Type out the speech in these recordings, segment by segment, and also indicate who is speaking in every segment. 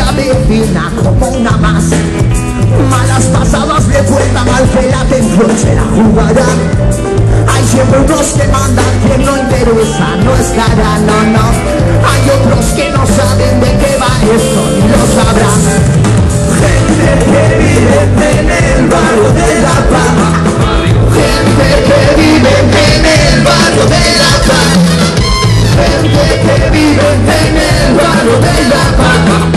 Speaker 1: la vecina como una más. Malas pasadas le cuentan al que la atención se la jugará. Hay siempre unos que mandan, quien no interesa no es cara, no. Hay otros que no saben de qué va esto ni lo sabrán. Gente que vive en el barrio de La Paz. Gente que vive en el barrio de La Paz. Gente que vive en el barrio de La Paz.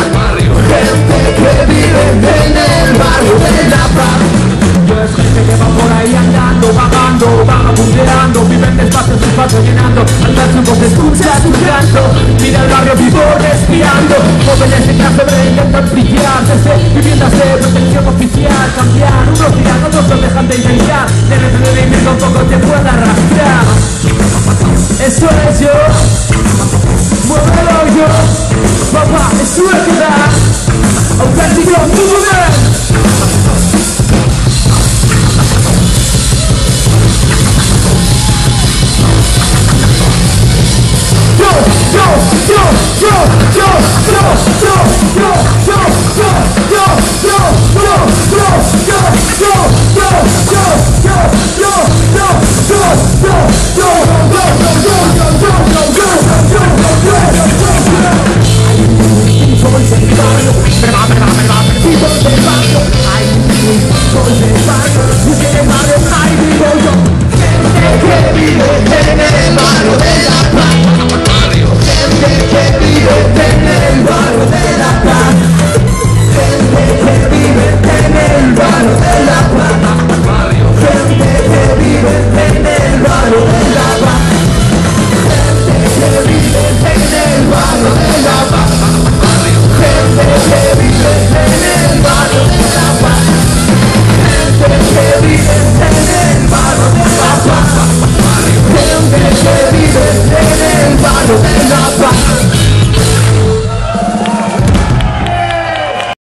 Speaker 1: Gente que vive en el barrio de La Paz.
Speaker 2: Es gente que va por ahí andando, vagando, vagabundeando, viven despacio, su espacio llenando, al dar su voz escucha su canto, mira el barrio vivo respirando, jóvenes de clase obrera intentan brillar, viviendas de protección oficial, cambiar, unos días, otros lo dejan de intentar, de entretenimiento un poco te puede arrastrar. Eso es yo, muévelo yo, papá, eso es que da, auténtico movement.